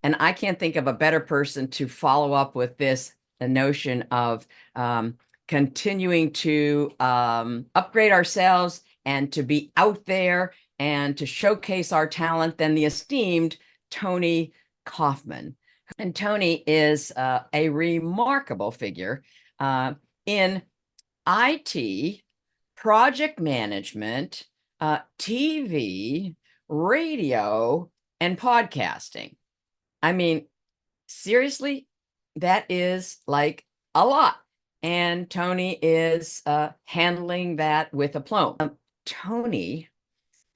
And I can't think of a better person to follow up with this, the notion of continuing to upgrade ourselves and to be out there and to showcase our talent than the esteemed Toni Kaufman. And Toni is a remarkable figure in IT, project management, TV, radio, and podcasting. I mean, seriously, that is like a lot. And Toni is handling that with aplomb. Toni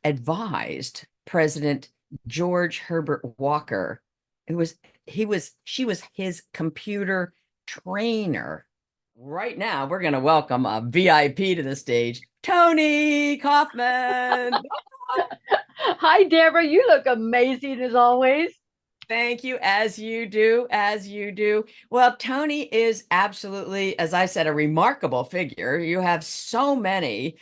advised President George Herbert Walker, she was his computer trainer. Right now, we're going to welcome a VIP to the stage, Toni Kaufman. Hi, Deborah. You look amazing as always. Thank you, as you do, as you do. Well, Toni is absolutely, as I said, a remarkable figure. You have so many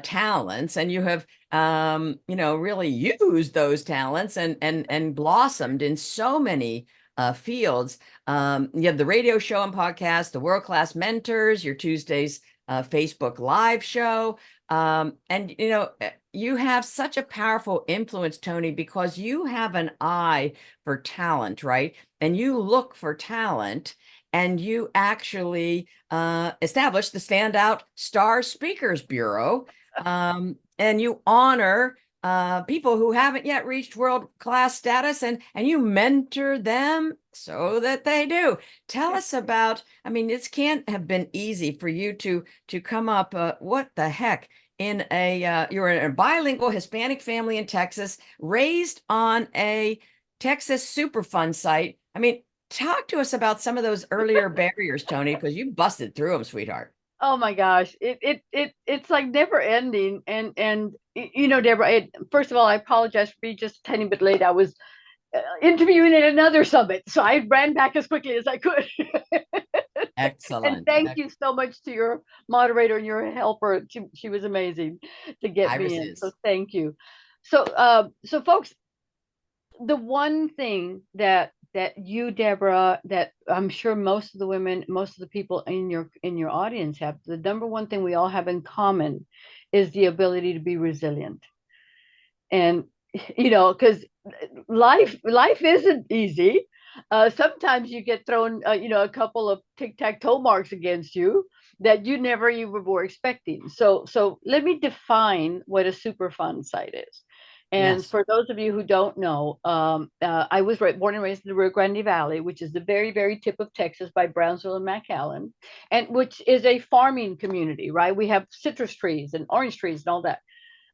talents, and you have, really used those talents and blossomed in so many fields. You have the radio show and podcast, the World Class Mentors, your Tuesdays Facebook Live show. And you have such a powerful influence, Toni, because you have an eye for talent, right? And you look for talent, and you actually establish the Standout Star Speakers Bureau, and you honor people who haven't yet reached world-class status, and you mentor them so that they do. Tell us about, I mean, this can't have been easy for you to come up, what the heck, in you're in a bilingual Hispanic family in Texas, raised on a Texas Superfund site. I mean, talk to us about some of those earlier barriers, Toni, because you busted through them, sweetheart. Oh my gosh, it's like never ending. And Deborah, first of all, I apologize for being just a tiny bit late. I was interviewing at another summit, so I ran back as quickly as I could. And Excellent. thank you so much to your moderator and your helper. She was amazing to get me in. So Irises. thank you. So folks, the one thing that you, Deborah, that I'm sure most of the women, most of the people in your audience have, the number one thing we all have in common is the ability to be resilient. And because life isn't easy. Sometimes you get thrown, a couple of tic-tac-toe marks against you that you never even were expecting. So let me define what a Superfund site is. And Yes. for those of you who don't know, I was born and raised in the Rio Grande Valley, which is the very, very tip of Texas by Brownsville and McAllen, and which is a farming community, right? We have citrus trees and orange trees and all that.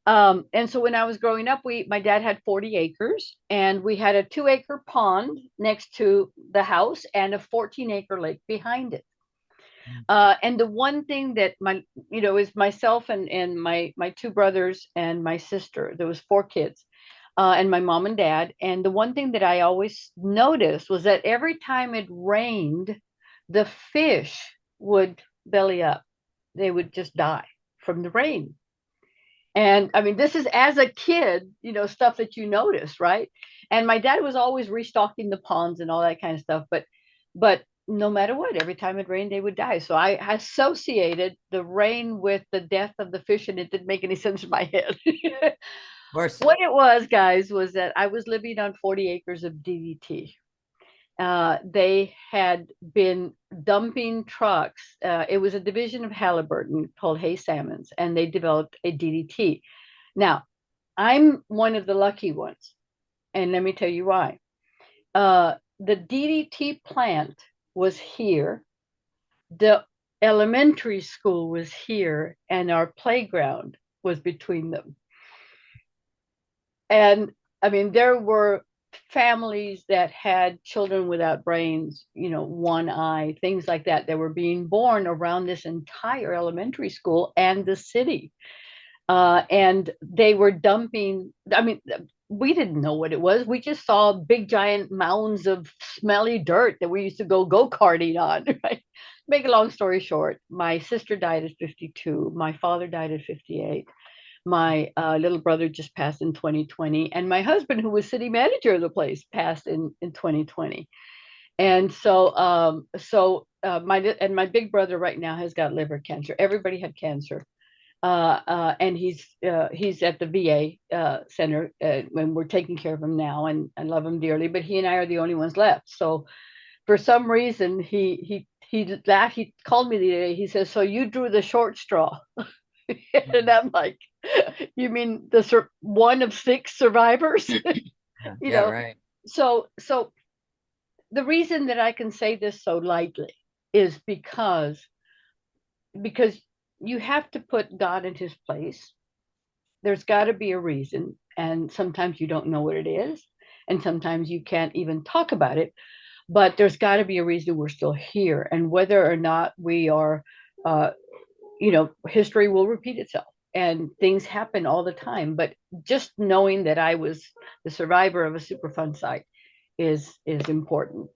And so when I was growing up, my dad had 40 acres, and we had a 2-acre pond next to the house and a 14-acre lake behind it. And the one thing that is myself and my two brothers and my sister. There was 4 kids, and my mom and dad. And the one thing that I always noticed was that every time it rained, the fish would belly up. They would just die from the rain. And I mean, this is as a kid, stuff that you notice, right? And my dad was always restocking the ponds and all that kind of stuff. But no matter what, every time it rained, they would die. So I associated the rain with the death of the fish, and it didn't make any sense in my head. Of course. What it was, guys, was that I was living on 40 acres of DDT. They had been dumping trucks. It was a division of Halliburton called Hay Salmons, and they developed a DDT. Now, I'm one of the lucky ones, and let me tell you why. The DDT plant was here, the elementary school was here, and our playground was between them. And I mean, there were families that had children without brains, one eye, things like that, that were being born around this entire elementary school and the city. And they were dumping, I mean, we didn't know what it was. We just saw big giant mounds of smelly dirt that we used to go karting on, right? Make a long story short, my sister died at 52. My father died at 58. My little brother just passed in 2020, and my husband, who was city manager of the place, passed in 2020. And my big brother right now has got liver cancer. Everybody had cancer. And he's at the VA center, and we're taking care of him now, and I love him dearly. But he and I are the only ones left. So for some reason, he laughed. He called me the other day. He says, "So you drew the short straw," and I'm like, "You mean the one of six survivors?" Yeah, you yeah, know. right. So the reason that I can say this so lightly is because you have to put God in his place. There's got to be a reason. And sometimes you don't know what it is. And sometimes you can't even talk about it. But there's got to be a reason we're still here. And whether or not we are, uh, history will repeat itself. And things happen all the time. But just knowing that I was the survivor of a Superfund site is important.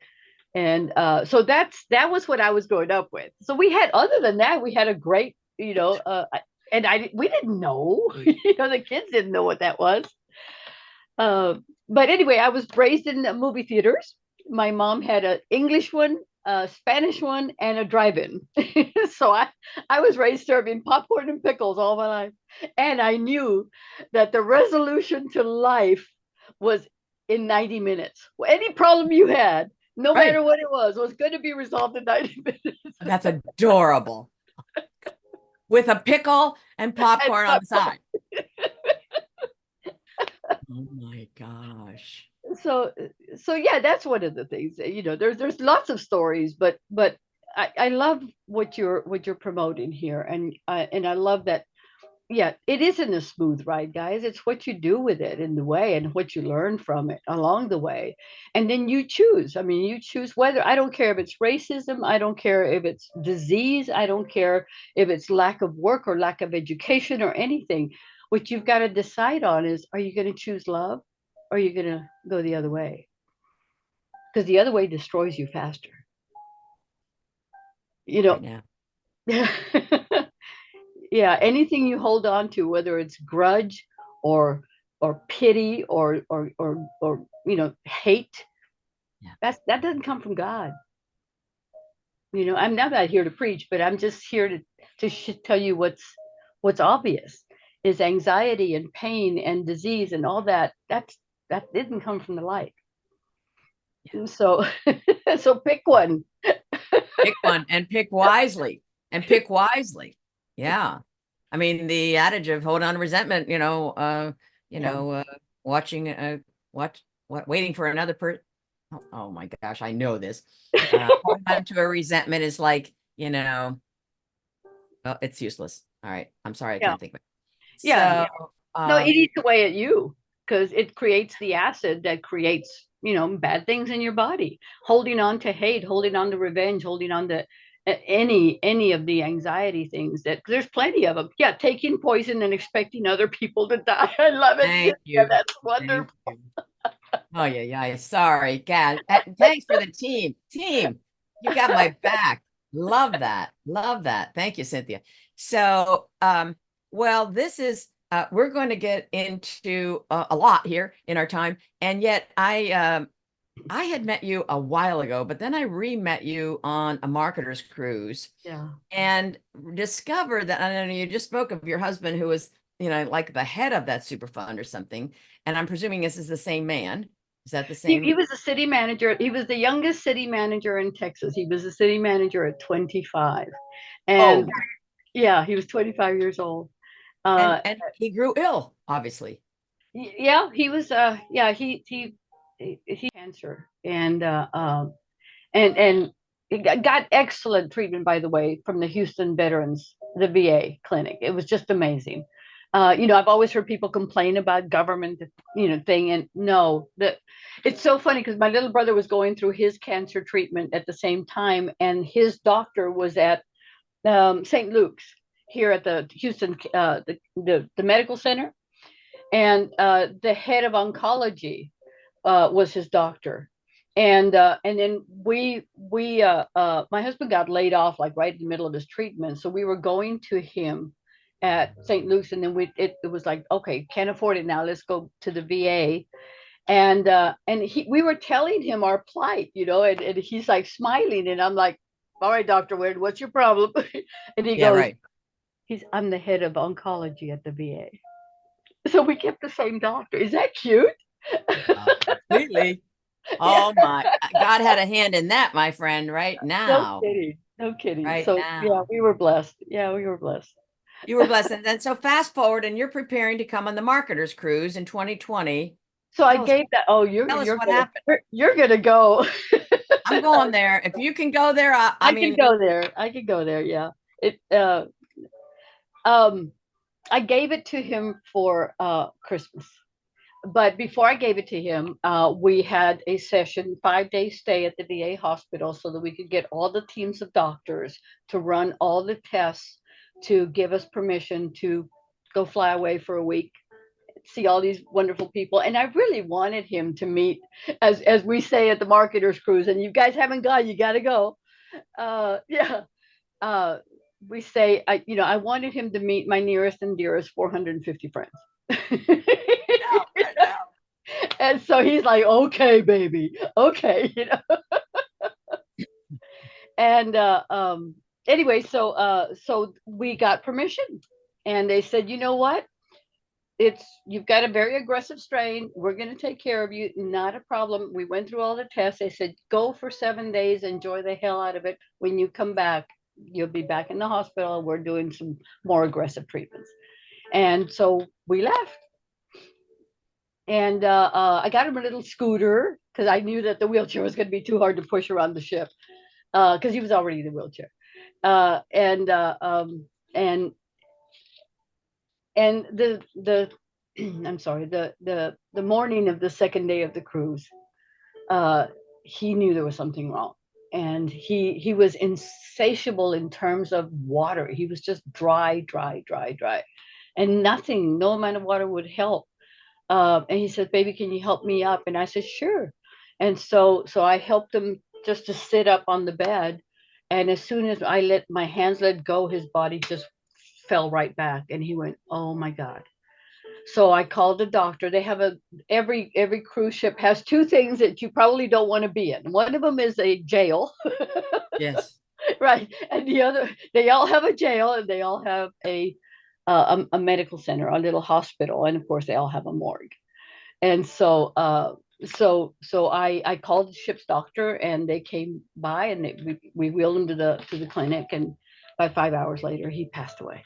And so that was what I was growing up with. So we had, other than that, we had a great, and we didn't know, the kids didn't know what that was. Uh, but anyway, I was raised in movie theaters. My mom had an English one, a Spanish one, and a drive-in. So I was raised serving popcorn and pickles all my life, and I knew that the resolution to life was in 90 minutes. Any problem you had, no Right. matter what it was going to be resolved in 90 minutes. That's adorable. With a pickle and And popcorn on the side. Oh my gosh. so so yeah, that's one of the things. There's lots of stories, but I love what you're promoting here, and I love that. Yeah, it isn't a smooth ride, guys. It's what you do with it in the way, and what you learn from it along the way. And then you choose. I mean, you choose whether, I don't care if it's racism, I don't care if it's disease, I don't care if it's lack of work or lack of education or anything. What you've got to decide on is, are you going to choose love, or are you going to go the other way? Because the other way destroys you faster. You Right know, now. yeah, anything you hold on to, whether it's grudge or pity or hate, Yeah. that doesn't come from God. I'm not here to preach, but I'm just here to tell you what's obvious is anxiety and pain and disease and all that. That didn't come from the light. Yeah. So so pick one. Pick one and pick wisely. And pick wisely. Yeah. I mean, the adage of hold on to resentment, you Yeah. know, watching what waiting for another person. Oh my gosh, I know this. Holding on to a resentment is like, well, it's useless. All right. I'm sorry, I Yeah. can't think of it. Yeah. So, No, it um, eats away at you because it creates the acid that creates, bad things in your body. Holding on to hate, holding on to revenge, holding on to any of the anxiety things, that there's plenty of them. Yeah, taking poison and expecting other people to die. I love it. thank Yeah, you. that's Thank wonderful. you. Oh yeah, yeah. Sorry, Gad. Thanks for the team. Team, you got my back. Love that. Love that. Thank you, Cynthia. So, well, this is we're going to get into a lot here in our time, and yet I had met you a while ago, but then I re-met you on a marketer's cruise Yeah. and discovered that I don't know you just spoke of your husband who was, like the head of that super fund or something. And I'm presuming this is the same man. Is that the He same? was a city manager. He was the youngest city manager in Texas. He was a city manager at 25. And Oh, yeah, he was 25 years old. and Uh, and he grew ill, obviously. yeah, he was yeah, he cancer, and he got excellent treatment, by the way, from the Houston veterans, the VA clinic. It was just amazing. I've always heard people complain about government, thing, and no, that it's so funny because my little brother was going through his cancer treatment at the same time, and his doctor was at St. Luke's here at the Houston, the medical center, and the head of oncology was his doctor. And then my husband got laid off like right in the middle of his treatment, so we were going to him at St. Luke's, and then it was like, okay, can't afford it now. Let's go to the VA. And we were telling him our plight, and he's like smiling, and I'm like, all right, Dr. Wade, what's your problem? And he Yeah, goes, right. I'm the head of oncology at the VA. So we kept the same doctor. Is that cute? Completely. Yeah. Oh my, God had a hand in that, my friend, right No now. kidding. No kidding. Right So yeah, now. we were blessed. Yeah, we were blessed. You were blessed. And then so fast forward and you're preparing to come on the marketers cruise in 2020. So I Tell us gave that. Oh, you're tell us you're what gonna happened. you're gonna go. I'm going there. If you can go there, I I can mean, go there. I can go there. Yeah. It. Um. I gave it to him for Christmas. But before I gave it to him, we had a session, 5 day stay at the VA hospital, so that we could get all the teams of doctors to run all the tests to give us permission to go fly away for a week, see all these wonderful people. And I really wanted him to meet, as we say at the marketers cruise, and you guys haven't gone, you got to go. Yeah. Uh, we say, I wanted him to meet my nearest and dearest 450 friends. I know. And so he's like, okay, baby, okay, And anyway, so we got permission, and they said, you know what? You've got a very aggressive strain. We're going to take care of you. Not a problem. We went through all the tests. They said, go for 7 days, enjoy the hell out of it. When you come back, you'll be back in the hospital. We're doing some more aggressive treatments. And so we left. And I got him a little scooter because I knew that the wheelchair was going to be too hard to push around the ship, because he was already in the wheelchair. Uh, and uh, um, and and the I'm sorry, the morning of the second day of the cruise, uh, he knew there was something wrong, and he was insatiable in terms of water. He was just dry, dry, dry, dry, and nothing, no amount of water would help. And he said, "Baby, can you help me up?" And I said, "Sure." And so I helped him just to sit up on the bed. And as soon as I let my hands let go, his body just fell right back, and he went, "Oh my God." So I called the doctor. They have every cruise ship has two things that you probably don't want to be in. One of them is a jail, Yes. right? And the other, they all have a jail, and they all have a medical center, a little hospital, and of course they all have a morgue. And so I called the ship's doctor, and they came by, and we wheeled him to the clinic, and by 5 hours later he passed away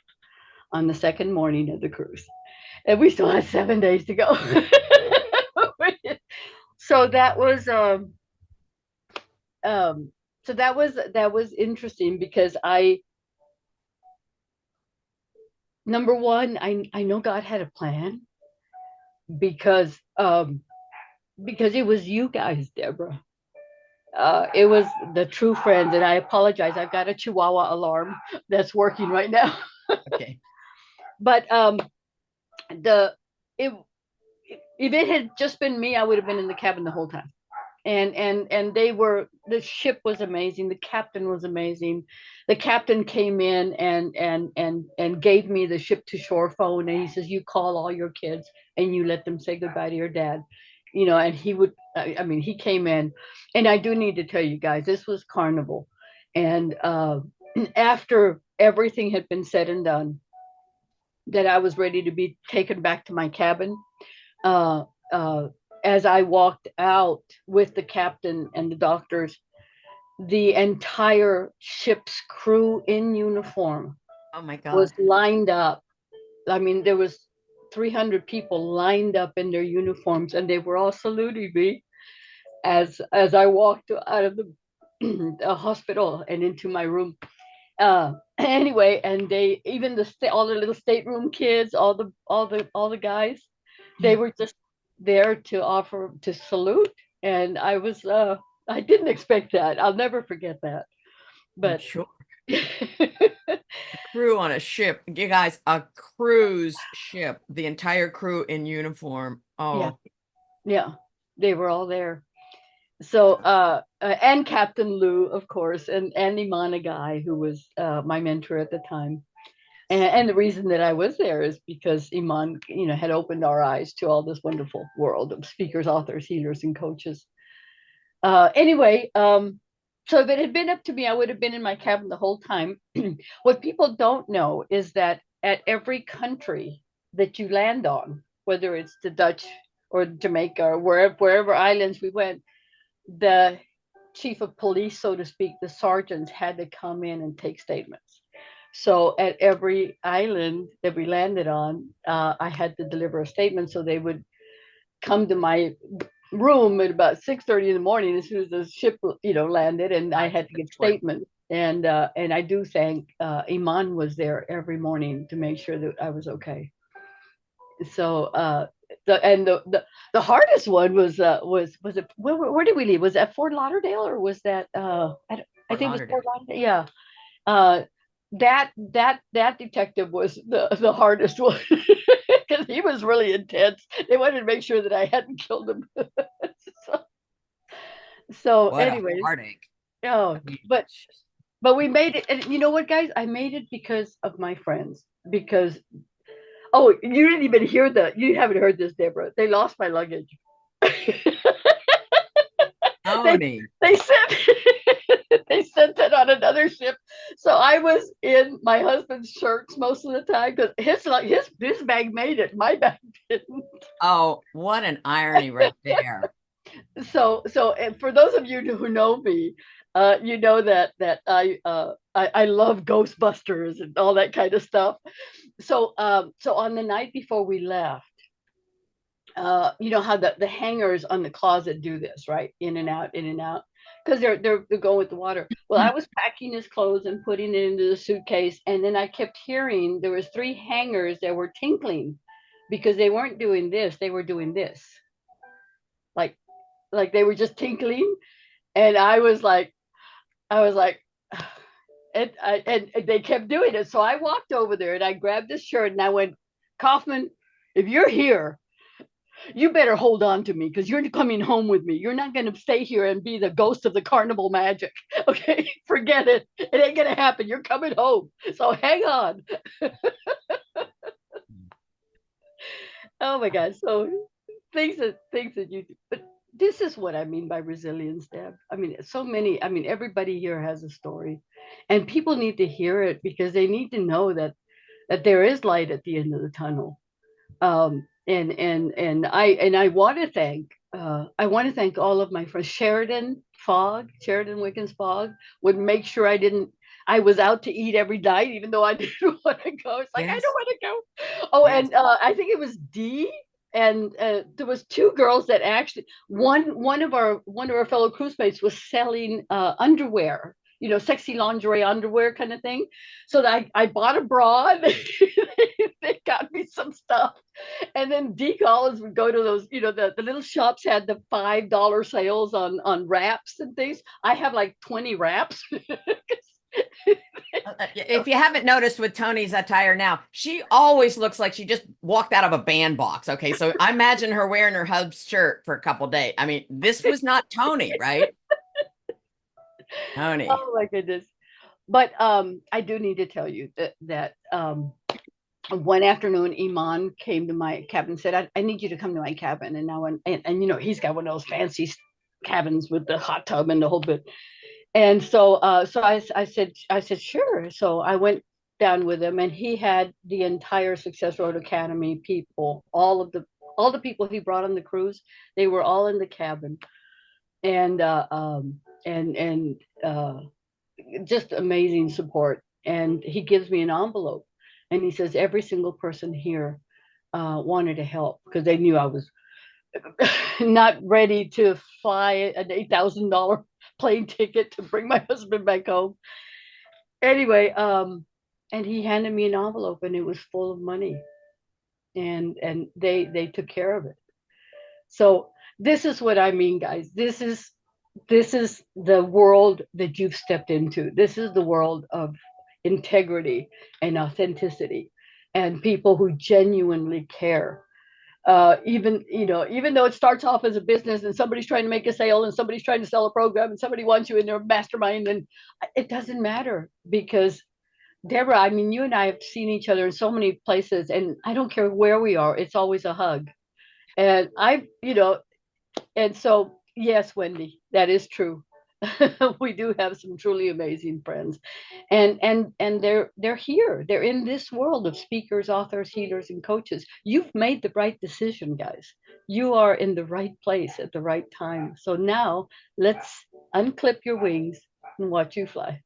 on the second morning of the cruise, and we still had 7 days to go. So that was um that was interesting, because I number one, I know God had a plan, because it was you guys, Deborah. It was the true friends, and I apologize. I've got a Chihuahua alarm that's working right now. Okay. But the it if it had just been me, I would have been in the cabin the whole time. And the ship was amazing. The captain was amazing. The captain came in and gave me the ship to shore phone, and he says, "You call all your kids and you let them say goodbye to your dad." And he would, I mean, he came in, and I do need to tell you guys, this was Carnival. And after everything had been said and done, that I was ready to be taken back to my cabin. Uh, uh, as I walked out with the captain and the doctors, the entire ship's crew in uniform Oh my was God. lined up. I mean, there was 300 people lined up in their uniforms, and they were all saluting me as I walked out of the hospital and into my room. Anyway, and they even all the little stateroom kids, all the guys, they Yeah, were just there to offer to salute, and I didn't expect that. I'll never forget that. I'm But sure. Crew on a ship. You guys, a cruise ship, the entire crew in uniform. yeah, Oh, yeah, they were all there. So and Captain Lou, of course, and Andy Monagai, who was my mentor at the time. And the reason that I was there is because Iman, had opened our eyes to all this wonderful world of speakers, authors, healers, and coaches. Anyway, so if it had been up to me, I would have been in my cabin the whole time. What people don't know is that at every country that you land on, whether it's the Dutch or Jamaica or wherever islands we went, the chief of police, so to speak, the sergeants had to come in and take statements. So at every island that we landed on, I had to deliver a statement. So they would come to my room at about 6:30 in the morning as soon as the ship, landed, and I had to give statements. And I do thank Iman was there every morning to make sure that I was okay. So the hardest one was it where did we leave? Was that Fort Lauderdale or was that I think it was Fort Lauderdale? Yeah. Uh, that detective was the hardest one because he was really intense. They wanted to make sure that I hadn't killed him. so, so What a anyways, heartache. oh, but we made it, and you know what, guys? I made it because of my friends. Because oh, you didn't even hear that. You haven't heard this, Deborah. They lost my luggage. they Toni. they sent they sent it on another ship. So I was in my husband's shirts most of the time because his bag made it, my bag didn't. Oh, what an irony right there. So and for those of you who know me, you know that I love Ghostbusters and all that kind of stuff. So on the night before we left, you know how the hangers on the closet do this, right? In and out, in and out, because they're going with the water. Well, I was packing his clothes and putting it into the suitcase, and then I kept hearing there was three hangers that were tinkling because they weren't doing this, they were doing this, like they were just tinkling, and I was like, and they kept doing it. So I walked over there and I grabbed his shirt and I went, Kaufman, if you're here, you better hold on to me because you're coming home with me. You're not going to stay here and be the ghost of the carnival magic. Okay, forget it. It ain't going to happen. You're coming home. So hang on. Oh my God. So things that you do. But this is what I mean by resilience, Deb. I mean, so many, I mean, everybody here has a story and people need to hear it because they need to know that there is light at the end of the tunnel. And I want to thank all of my friends. Sheridan Wickens Fogg would make sure I was out to eat every night, even though I didn't want to go. It's like I Yes. don't want to go. Oh, Yes. and I think it was Dee, and there was two girls that actually one of our fellow cruise mates was selling underwear, sexy lingerie underwear kind of thing. So that I bought a bra. And they got me some stuff, and then Dee Collins would go to those, the little shops had the $5 sales on wraps and things. I have like 20 wraps. If you haven't noticed with Toni's attire now, she always looks like she just walked out of a bandbox. Okay, so I imagine her wearing her hub's shirt for a couple days. I mean, this was not Toni, right? Toni. Oh my goodness. But I do need to tell you that one afternoon, Iman came to my cabin and said, I need you to come to my cabin. And now, he's got one of those fancy cabins with the hot tub and the whole bit. And so I said, sure. So I went down with him, and he had the entire Success Road Academy people, all the people he brought on the cruise, they were all in the cabin. And just amazing support. And he gives me an envelope, and he says every single person here wanted to help because they knew I was not ready to fly an $8,000 plane ticket to bring my husband back home. Anyway, and he handed me an envelope, and it was full of money, and they took care of it. So this is what I mean, guys. This is the world that you've stepped into. This is the world of integrity and authenticity and people who genuinely care. Even though it starts off as a business and somebody's trying to make a sale and somebody's trying to sell a program and somebody wants you in their mastermind, and it doesn't matter because Deborah, I mean, you and I have seen each other in so many places, and I don't care where we are, it's always a hug. And and so, yes, Wendy, that is true. We do have some truly amazing friends, and they're here. They're in this world of speakers, authors, healers, and coaches. You've made the right decision, guys. You are in the right place at the right time. So now let's unclip your wings and watch you fly.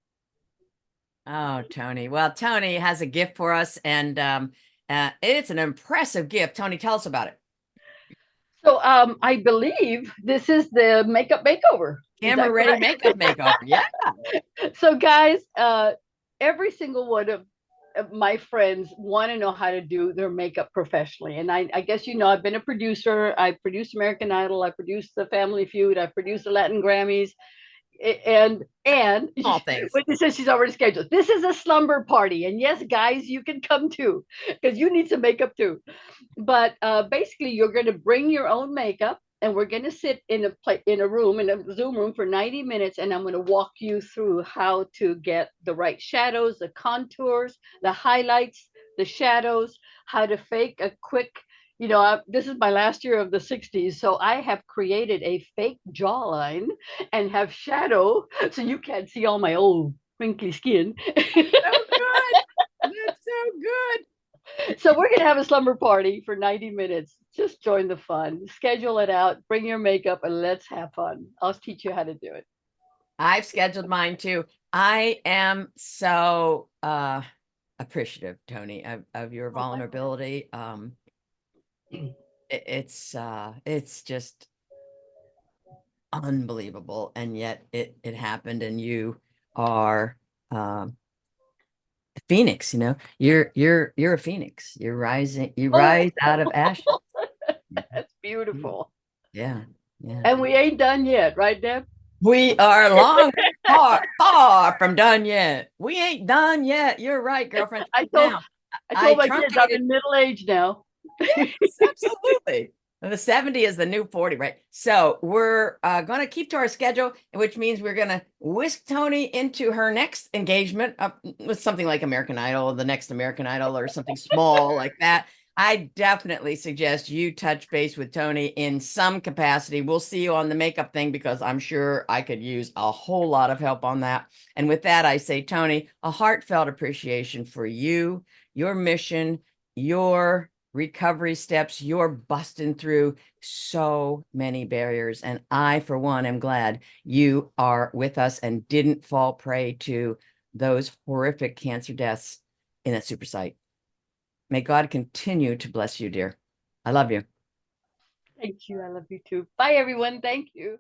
Oh, Toni. Well, Toni has a gift for us, and it's an impressive gift. Toni, tell us about it. So I believe this is the makeup makeover. Is Camera that ready correct? makeup makeover. Yeah. So guys, every single one of my friends want to know how to do their makeup professionally. And I guess I've been a producer. I produced American Idol. I produced the Family Feud. I produced the Latin Grammys. And All things. Whitney says she's already scheduled. This is a slumber party, and yes, guys, you can come too because you need some makeup too. But basically, you're going to bring your own makeup, and we're going to sit in a room, in a Zoom room, for 90 minutes, and I'm going to walk you through how to get the right shadows, the contours, the highlights, the shadows, how to fake a quick. This is my last year of the 60s, so I have created a fake jawline and have shadow, so you can't see all my old wrinkly skin. So good. That's so good. So we're going to have a slumber party for 90 minutes. Just join the fun. Schedule it out, bring your makeup, and let's have fun. I'll teach you how to do it. I've scheduled mine too. I am so appreciative, Toni, of your vulnerability. It's just unbelievable, and yet it happened, and you are a phoenix. You're a phoenix. You're rising. You Oh, rise out of ashes. that's beautiful. Yeah, yeah. And we ain't done yet, right, Deb? We are long, far from done yet. We ain't done yet. You're right, girlfriend. I told Now, I I told my kids I'm truncated. in middle age now. Yes, absolutely. The 70 is the new 40, right? So we're going to keep to our schedule, which means we're going to whisk Toni into her next engagement with something like American Idol, the next American Idol, or something small like that. I definitely suggest you touch base with Toni in some capacity. We'll see you on the makeup thing because I'm sure I could use a whole lot of help on that. And with that, I say, Toni, a heartfelt appreciation for you, your mission, your recovery steps. You're busting through so many barriers. And I, for one, am glad you are with us and didn't fall prey to those horrific cancer deaths in that super site. May God continue to bless you, dear. I love you. Thank you. I love you too. Bye, everyone. Thank you.